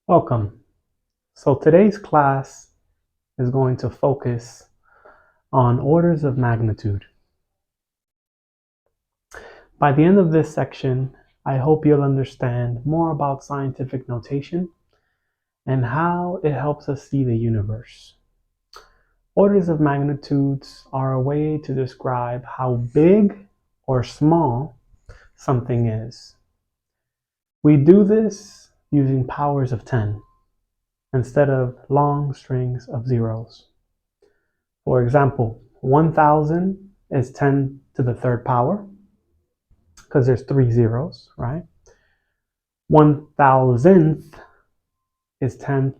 Welcome. So today's class is going to focus on orders of magnitude. By the end of this section, I hope you'll understand more about scientific notation and how it helps us see the universe. Orders of magnitudes are a way to describe how big or small something is. We do this using powers of 10 instead of long strings of zeros. For example, 1000 is 10 to the third power because there's three zeros, right? 1000th is 10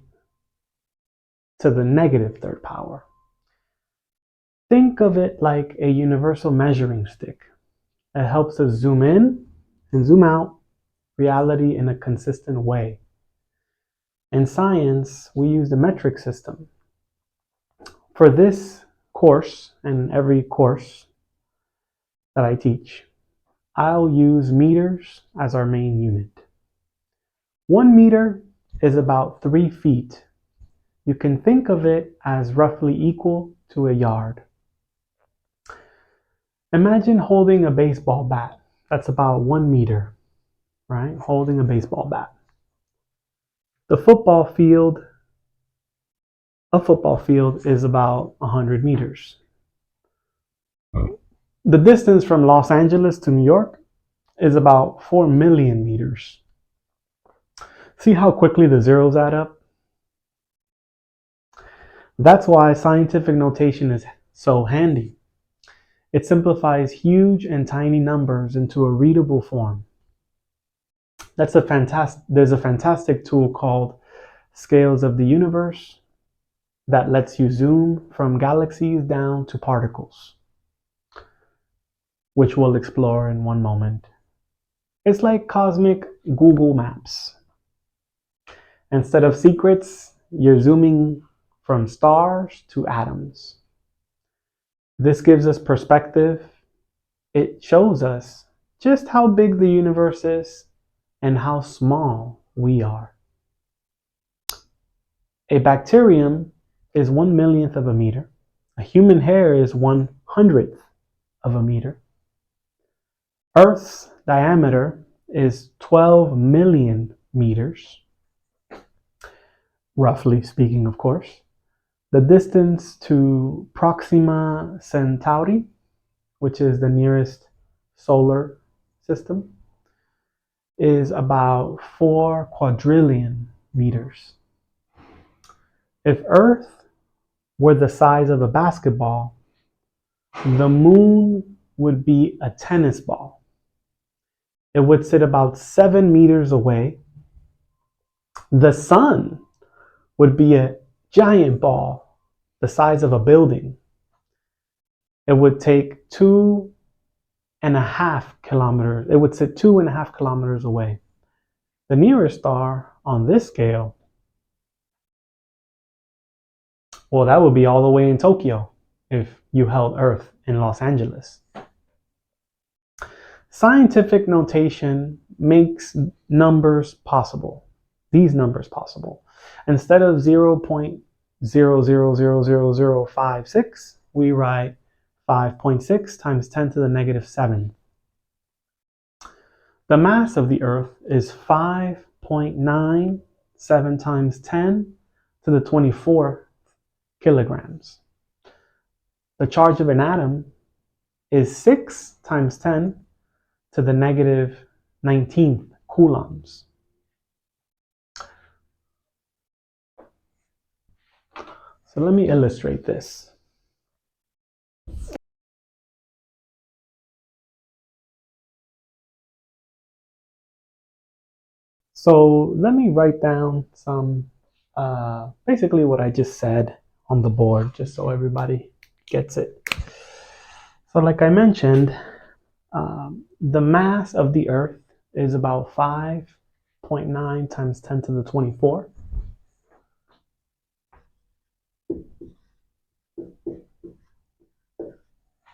to the negative third power. Think of it like a universal measuring stick. It helps us zoom in and zoom out reality in a consistent way. In science, we use the metric system. For this course and every course that I teach, I'll use meters as our main unit. 1 meter is about 3 feet. You can think of it as roughly equal to a yard. Imagine holding a baseball bat. That's about 1 meter, right? Holding a baseball bat. A football field is about 100 meters. The distance from Los Angeles to New York is about 4 million meters. See how quickly the zeros add up? That's why scientific notation is so handy. It simplifies huge and tiny numbers into a readable form. There's a fantastic tool called Scales of the Universe that lets you zoom from galaxies down to particles, which we'll explore in one moment. It's like cosmic Google Maps. Instead of secrets, you're zooming from stars to atoms. This gives us perspective. It shows us just how big the universe is and how small we are. A bacterium is 1/1,000,000th of a meter. A human hair is 1/100th of a meter. Earth's diameter is 12 million meters, roughly speaking, of course. The distance to Proxima Centauri, which is the nearest solar system, is about 4 quadrillion meters. If Earth were the size of a basketball, the moon would be a tennis ball. It would sit about 7 meters away. The sun would be a giant ball the size of a building. It would take 2.5 kilometers. It would sit 2.5 kilometers away. The nearest star on this scale, well, that would be all the way in Tokyo if you held Earth in Los Angeles. Scientific notation makes numbers possible, these numbers possible. Instead of 0.00000056, we write 5.6 times 10 to the negative 7. The mass of the Earth is 5.97 times 10 to the 24 kilograms. The charge of an atom is 6 times 10 to the negative 19th coulombs. So let me illustrate this. So let me write down some, basically what I just said on the board, just so everybody gets it. So like I mentioned, the mass of the Earth is about 5.9 times 10 to the 24.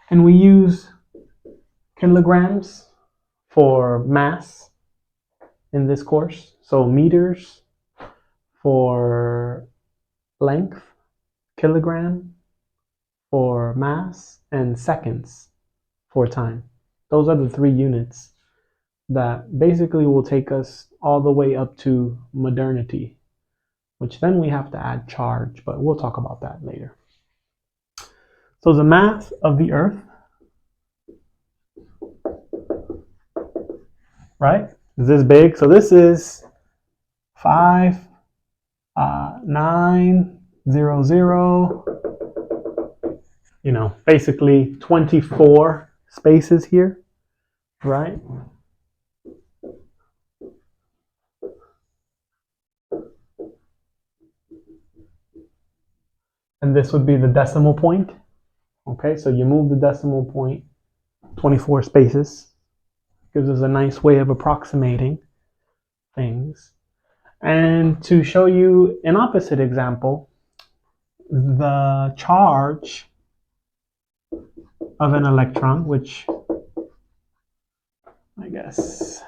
And we use kilograms for mass in this course. So meters for length, kilogram for mass, and seconds for time. Those are the 3 units that basically will take us all the way up to modernity, which then we have to add charge, but we'll talk about that later. So the mass of the Earth, right, is this big. So this is 5,900, basically 24 spaces here, right? And this would be the decimal point. Okay, so you move the decimal point 24 spaces. Gives us a nice way of approximating things. And to show you an opposite example, the charge of an electron, which I guess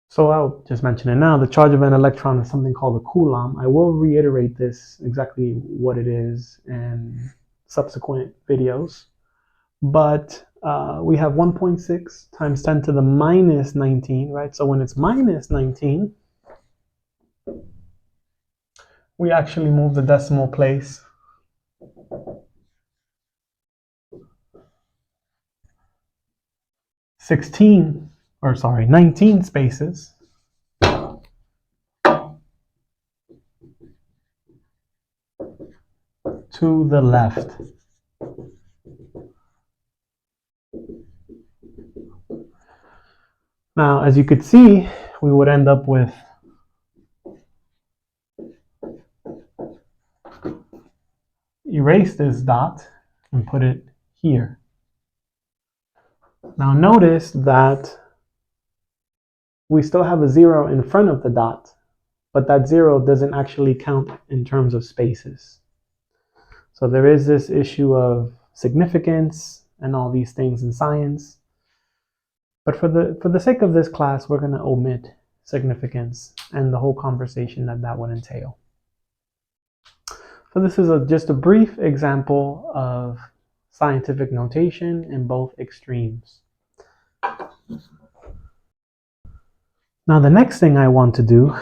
so I'll just mention it now. The charge of an electron is something called a coulomb. I will reiterate this exactly what it is in subsequent videos. But we have 1.6 times 10 to the minus 19, right? So when it's minus 19, we actually move the decimal place 19 spaces to the left. Now, as you could see, we would end up with erase this dot and put it here. Now notice that we still have a 0 in front of the dot, but that 0 doesn't actually count in terms of spaces. So there is this issue of significance and all these things in science. But for the sake of this class, we're going to omit significance and the whole conversation that would entail. So this is just a brief example of scientific notation in both extremes. Now the next thing I want to do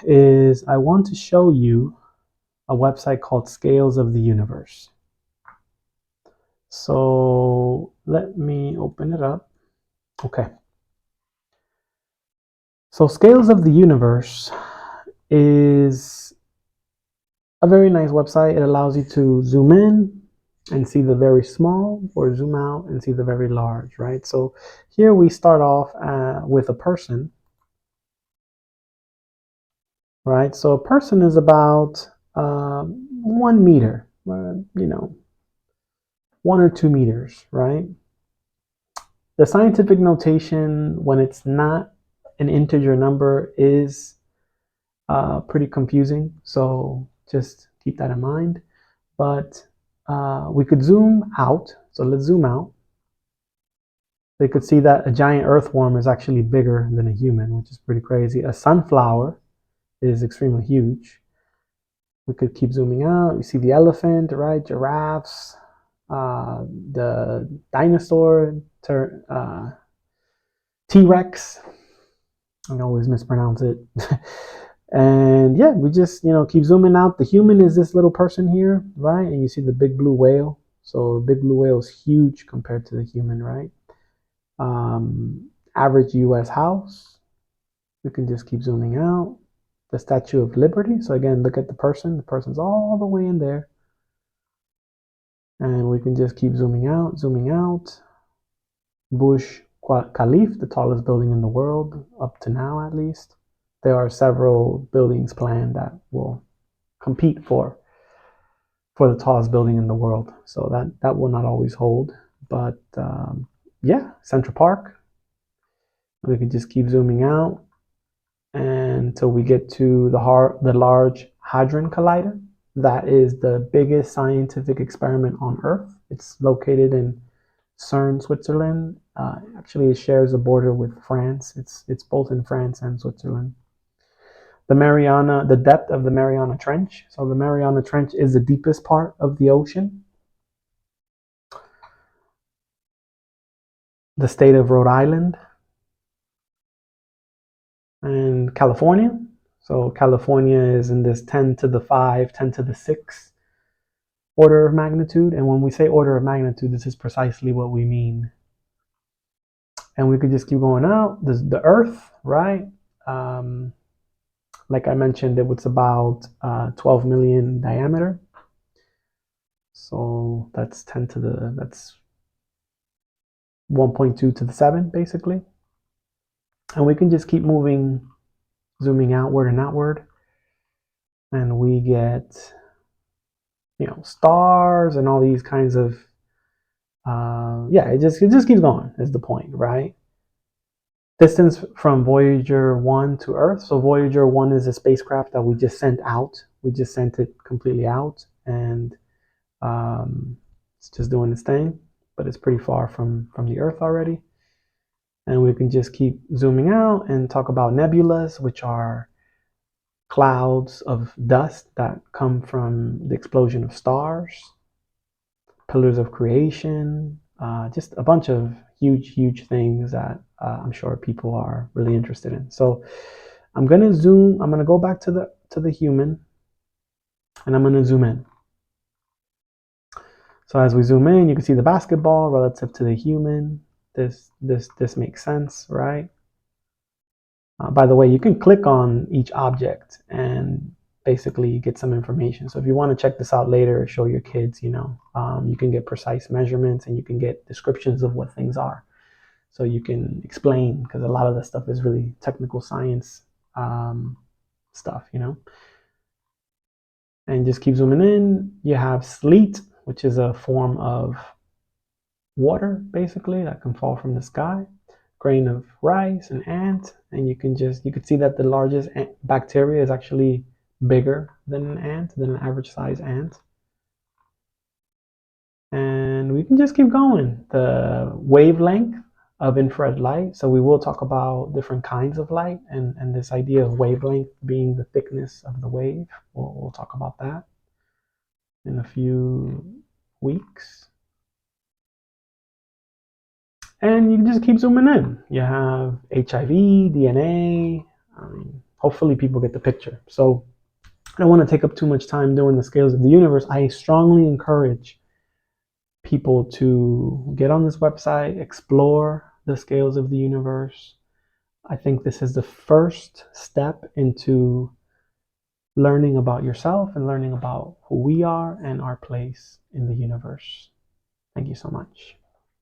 is I want to show you a website called Scales of the Universe. So let me open it up. Okay. So Scales of the Universe is a very nice website. It allows you to zoom in and see the very small, or zoom out and see the very large, right? So here we start off with a person, right? So a person is about 1 meter, 1 or 2 meters, right? The scientific notation, when it's not an integer number, is pretty confusing. So just keep that in mind. But we could zoom out. So let's zoom out. They could see that a giant earthworm is actually bigger than a human, which is pretty crazy. A sunflower is extremely huge. We could keep zooming out. You see the elephant, right? Giraffes, the dinosaur, T-Rex. I always mispronounce it. And yeah, we just keep zooming out. The human is this little person here, right? And you see the big blue whale. So the big blue whale is huge compared to the human, right? Average US house. We can just keep zooming out. The Statue of Liberty. So again, look at the person. The person's all the way in there. And we can just keep zooming out, zooming out. Burj Khalifa, the tallest building in the world, up to now at least. There are several buildings planned that will compete for the tallest building in the world. So that will not always hold. But yeah, Central Park. We can just keep zooming out until we get to the Large Hadron Collider. That is the biggest scientific experiment on Earth. It's located in CERN, Switzerland, Actually, it shares a border with France. It's both in France and Switzerland. The depth of the Mariana Trench. So the Mariana Trench is the deepest part of the ocean. The state of Rhode Island and California. So California is in this 10 to the 5, 10 to the 6 order of magnitude. And when we say order of magnitude, this is precisely what we mean. And we could just keep going out. The Earth, right? Like I mentioned, it was about 12 million diameter. So that's 1.2 to the 7, basically. And we can just keep moving, zooming outward and outward. And we get, stars and all these kinds of, it just keeps going, is the point, right? Distance from Voyager 1 to Earth. So Voyager 1 is a spacecraft that we just sent out. We just sent it completely out, and it's just doing its thing, but it's pretty far from the Earth already. And we can just keep zooming out and talk about nebulas, which are clouds of dust that come from the explosion of stars, pillars of creation, just a bunch of huge things that I'm sure people are really interested in. So I'm going to go back to the human, and I'm going to zoom in. So as we zoom in, you can see the basketball relative to the human. This makes sense, right? By the way, you can click on each object and basically get some information. So if you want to check this out later, show your kids, you can get precise measurements and you can get descriptions of what things are. So you can explain, because a lot of the stuff is really technical science stuff, And just keep zooming in. You have sleet, which is a form of water, basically, that can fall from the sky. Grain of rice, an ant, and you could see that the largest bacteria is actually bigger than an average size ant. And we can just keep going. The wavelength of infrared light. So we will talk about different kinds of light, and this idea of wavelength being the thickness of the wave. We'll talk about that in a few weeks. And you can just keep zooming in. You have HIV, DNA. Hopefully people get the picture. So I don't want to take up too much time doing the scales of the universe. I strongly encourage people to get on this website, explore the scales of the universe. I think this is the first step into learning about yourself and learning about who we are and our place in the universe. Thank you so much.